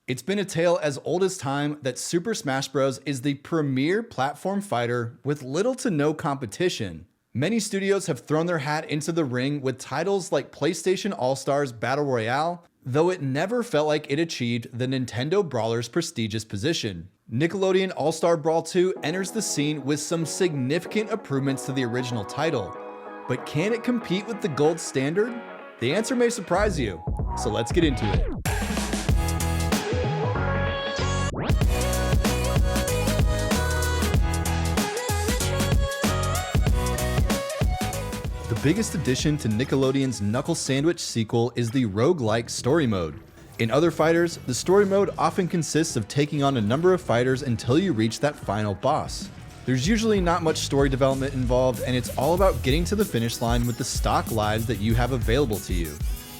It's been a tale as old as time that Super Smash Bros. Is the premier platform fighter with little to no competition. Many studios have thrown their hat into the ring with titles like PlayStation All-Stars Battle Royale, though it never felt like it achieved the Nintendo Brawler's prestigious position. Nickelodeon All-Star Brawl 2 enters the scene with some significant improvements to the original title. But can it compete with the gold standard? The answer may surprise you, so let's get into it. The biggest addition to Nickelodeon's Knuckle Sandwich sequel is the roguelike story mode. In other fighters, the story mode often consists of taking on a number of fighters until you reach that final boss. There's usually not much story development involved, and it's all about getting to the finish line with the stock lives that you have available to you.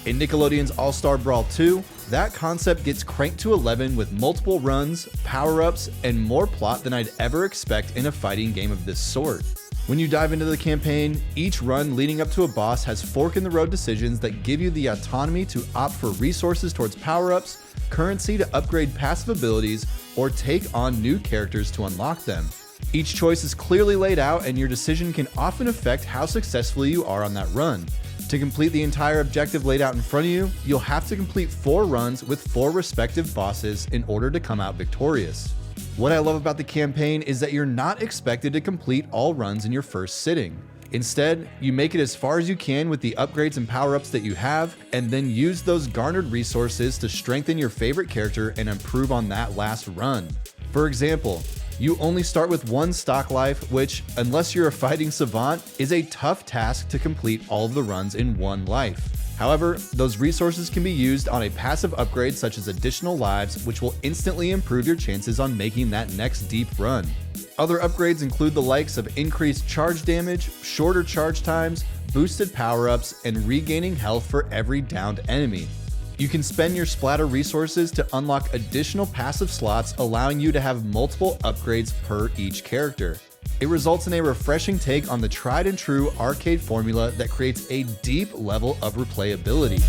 In Nickelodeon's All-Star Brawl 2, that concept gets cranked to 11 with multiple runs, power-ups, and more plot than I'd ever expect in a fighting game of this sort. When you dive into the campaign, each run leading up to a boss has fork-in-the-road decisions that give you the autonomy to opt for resources towards power-ups, currency to upgrade passive abilities, or take on new characters to unlock them. Each choice is clearly laid out, and your decision can often affect how successful you are on that run. To complete the entire objective laid out in front of you, you'll have to complete 4 runs with 4 respective bosses in order to come out victorious. What I love about the campaign is that you're not expected to complete all runs in your first sitting. Instead, you make it as far as you can with the upgrades and power-ups that you have, and then use those garnered resources to strengthen your favorite character and improve on that last run. For example, you only start with 1 stock life, which, unless you're a fighting savant, is a tough task to complete all of the runs in 1 life. However, those resources can be used on a passive upgrade such as additional lives, which will instantly improve your chances on making that next deep run. Other upgrades include the likes of increased charge damage, shorter charge times, boosted power-ups, and regaining health for every downed enemy. You can spend your splatter resources to unlock additional passive slots, allowing you to have multiple upgrades per each character. It results in a refreshing take on the tried and true arcade formula that creates a deep level of replayability.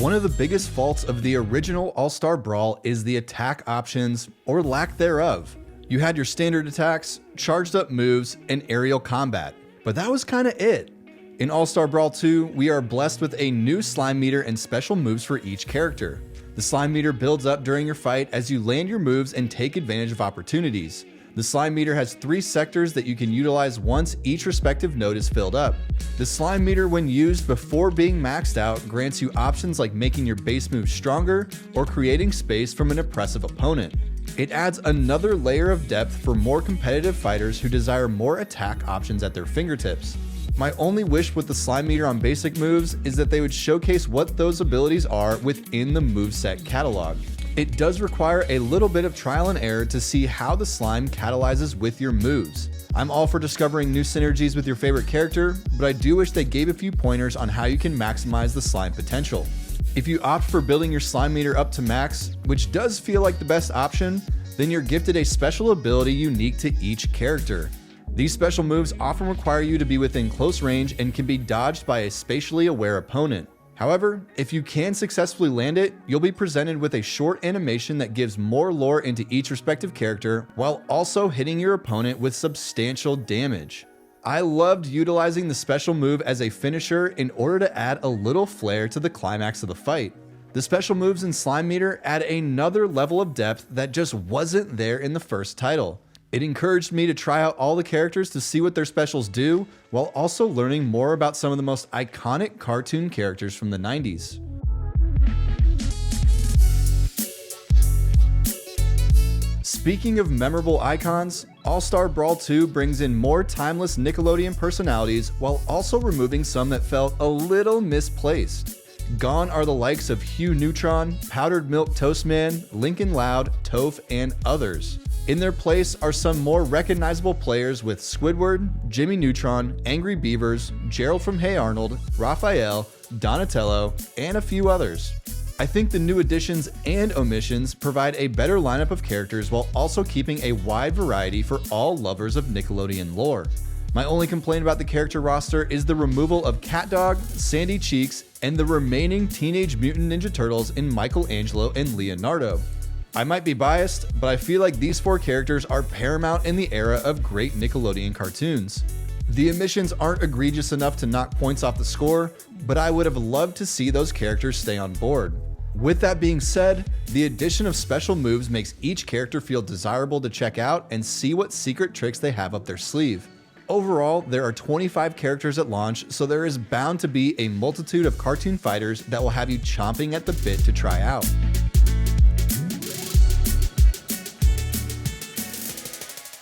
One of the biggest faults of the original All-Star Brawl is the attack options, or lack thereof. You had your standard attacks, charged up moves, and aerial combat, but that was kinda it. In All-Star Brawl 2, we are blessed with a new slime meter and special moves for each character. The slime meter builds up during your fight as you land your moves and take advantage of opportunities. The slime meter has 3 sectors that you can utilize once each respective node is filled up. The slime meter, when used before being maxed out, grants you options like making your base move stronger or creating space from an oppressive opponent. It adds another layer of depth for more competitive fighters who desire more attack options at their fingertips. My only wish with the slime meter on basic moves is that they would showcase what those abilities are within the moveset catalog. It does require a little bit of trial and error to see how the slime catalyzes with your moves. I'm all for discovering new synergies with your favorite character, but I do wish they gave a few pointers on how you can maximize the slime potential. If you opt for building your slime meter up to max, which does feel like the best option, then you're gifted a special ability unique to each character. These special moves often require you to be within close range and can be dodged by a spatially aware opponent. However, if you can successfully land it, you'll be presented with a short animation that gives more lore into each respective character while also hitting your opponent with substantial damage. I loved utilizing the special move as a finisher in order to add a little flair to the climax of the fight. The special moves in Slime Meter add another level of depth that just wasn't there in the first title. It encouraged me to try out all the characters to see what their specials do, while also learning more about some of the most iconic cartoon characters from the 90s. Speaking of memorable icons, All-Star Brawl 2 brings in more timeless Nickelodeon personalities while also removing some that felt a little misplaced. Gone are the likes of Hugh Neutron, Powdered Milk Toastman, Lincoln Loud, Toph, and others. In their place are some more recognizable players with Squidward, Jimmy Neutron, Angry Beavers, Gerald from Hey Arnold, Raphael, Donatello, and a few others. I think the new additions and omissions provide a better lineup of characters while also keeping a wide variety for all lovers of Nickelodeon lore. My only complaint about the character roster is the removal of CatDog, Sandy Cheeks, and the remaining Teenage Mutant Ninja Turtles in Michelangelo and Leonardo. I might be biased, but I feel like these 4 characters are paramount in the era of great Nickelodeon cartoons. The omissions aren't egregious enough to knock points off the score, but I would have loved to see those characters stay on board. With that being said, the addition of special moves makes each character feel desirable to check out and see what secret tricks they have up their sleeve. Overall, there are 25 characters at launch, so there is bound to be a multitude of cartoon fighters that will have you chomping at the bit to try out.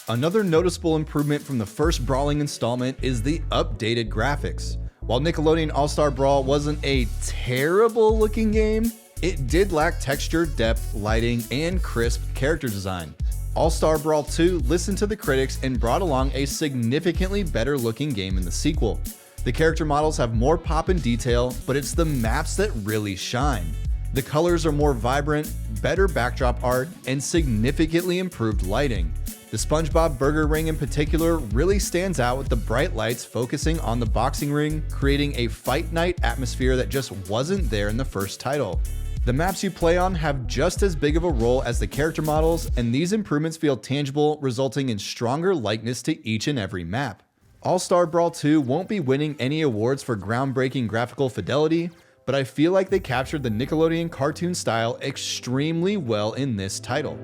Another noticeable improvement from the first brawling installment is the updated graphics. While Nickelodeon All-Star Brawl wasn't a terrible looking game, it did lack texture, depth, lighting, and crisp character design. All-Star Brawl 2 listened to the critics and brought along a significantly better looking game in the sequel. The character models have more pop and detail, but it's the maps that really shine. The colors are more vibrant, better backdrop art, and significantly improved lighting. The SpongeBob Burger Ring in particular really stands out with the bright lights focusing on the boxing ring, creating a fight night atmosphere that just wasn't there in the first title. The maps you play on have just as big of a role as the character models, and these improvements feel tangible, resulting in stronger likeness to each and every map. All-Star Brawl 2 won't be winning any awards for groundbreaking graphical fidelity, but I feel like they captured the Nickelodeon cartoon style extremely well in this title.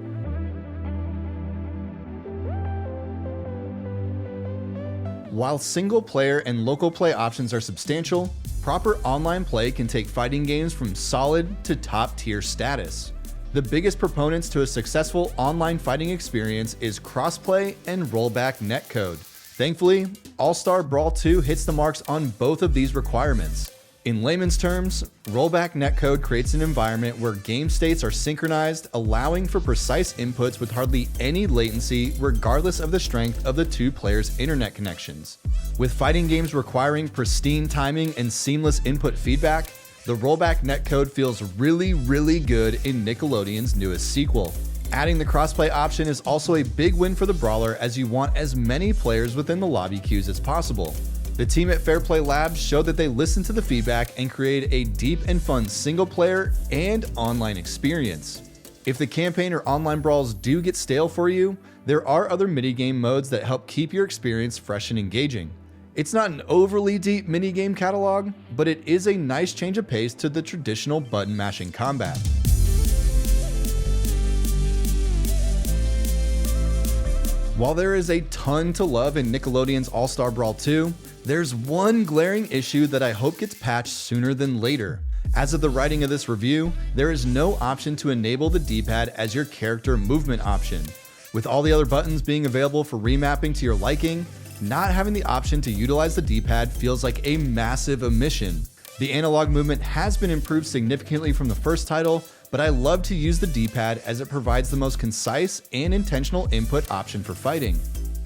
While single player and local play options are substantial, proper online play can take fighting games from solid to top tier status. The biggest proponents to a successful online fighting experience is crossplay and rollback netcode. Thankfully, All-Star Brawl 2 hits the marks on both of these requirements. In layman's terms, rollback netcode creates an environment where game states are synchronized, allowing for precise inputs with hardly any latency regardless of the strength of the 2 players' internet connections. With fighting games requiring pristine timing and seamless input feedback, the rollback netcode feels really good in Nickelodeon's newest sequel. Adding the crossplay option is also a big win for the brawler, as you want as many players within the lobby queues as possible. The team at Fair Play Labs showed that they listened to the feedback and created a deep and fun single player and online experience. If the campaign or online brawls do get stale for you, there are other minigame modes that help keep your experience fresh and engaging. It's not an overly deep minigame catalog, but it is a nice change of pace to the traditional button mashing combat. While there is a ton to love in Nickelodeon's All-Star Brawl 2, there's one glaring issue that I hope gets patched sooner than later. As of the writing of this review, there is no option to enable the D-pad as your character movement option. With all the other buttons being available for remapping to your liking, not having the option to utilize the D-pad feels like a massive omission. The analog movement has been improved significantly from the first title, but I love to use the D-pad as it provides the most concise and intentional input option for fighting.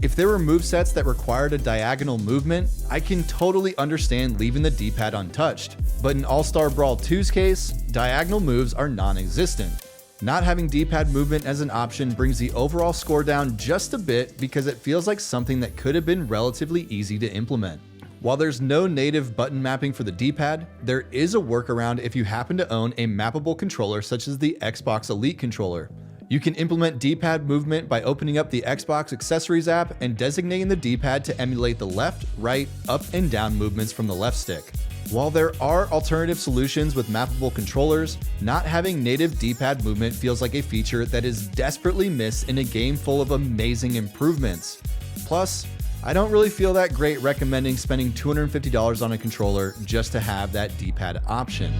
If there were movesets that required a diagonal movement, I can totally understand leaving the D-pad untouched, but in All-Star Brawl 2's case, diagonal moves are non-existent. Not having D-pad movement as an option brings the overall score down just a bit because it feels like something that could have been relatively easy to implement. While there's no native button mapping for the D-pad, there is a workaround if you happen to own a mappable controller such as the Xbox Elite controller. You can implement D-pad movement by opening up the Xbox Accessories app and designating the D-pad to emulate the left, right, up, and down movements from the left stick. While there are alternative solutions with mappable controllers, not having native D-pad movement feels like a feature that is desperately missed in a game full of amazing improvements. Plus, I don't really feel that great recommending spending $250 on a controller just to have that D-pad option.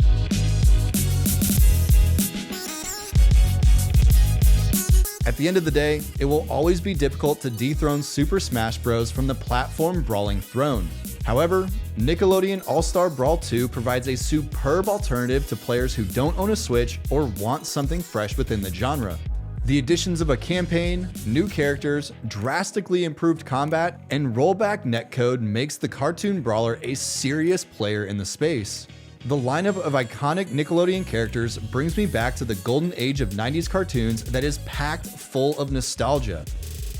At the end of the day, it will always be difficult to dethrone Super Smash Bros. From the platform brawling throne. However, Nickelodeon All-Star Brawl 2 provides a superb alternative to players who don't own a Switch or want something fresh within the genre. The additions of a campaign, new characters, drastically improved combat, and rollback netcode makes the cartoon brawler a serious player in the space. The lineup of iconic Nickelodeon characters brings me back to the golden age of 90s cartoons that is packed full of nostalgia.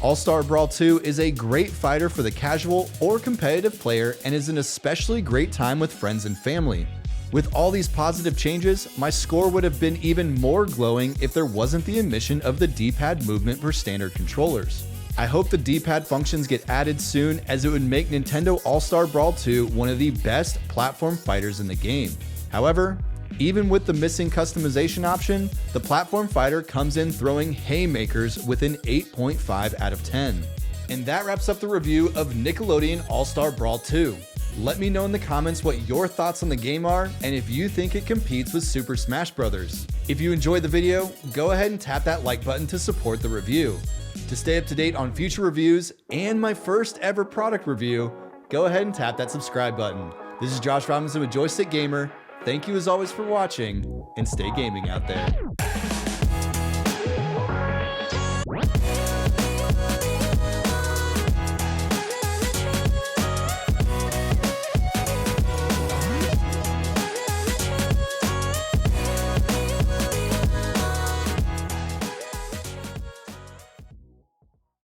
All-Star Brawl 2 is a great fighter for the casual or competitive player and is an especially great time with friends and family. With all these positive changes, my score would have been even more glowing if there wasn't the omission of the D-pad movement for standard controllers. I hope the D-pad functions get added soon, as it would make Nintendo All-Star Brawl 2 one of the best platform fighters in the game. However, even with the missing customization option, the platform fighter comes in throwing haymakers with an 8.5 out of 10. And that wraps up the review of Nickelodeon All-Star Brawl 2. Let me know in the comments what your thoughts on the game are and if you think it competes with Super Smash Bros. If you enjoyed the video, go ahead and tap that like button to support the review. To stay up to date on future reviews and my first ever product review, go ahead and tap that subscribe button. This is Josh Robinson with Joystick Gamer. Thank you as always for watching, and stay gaming out there.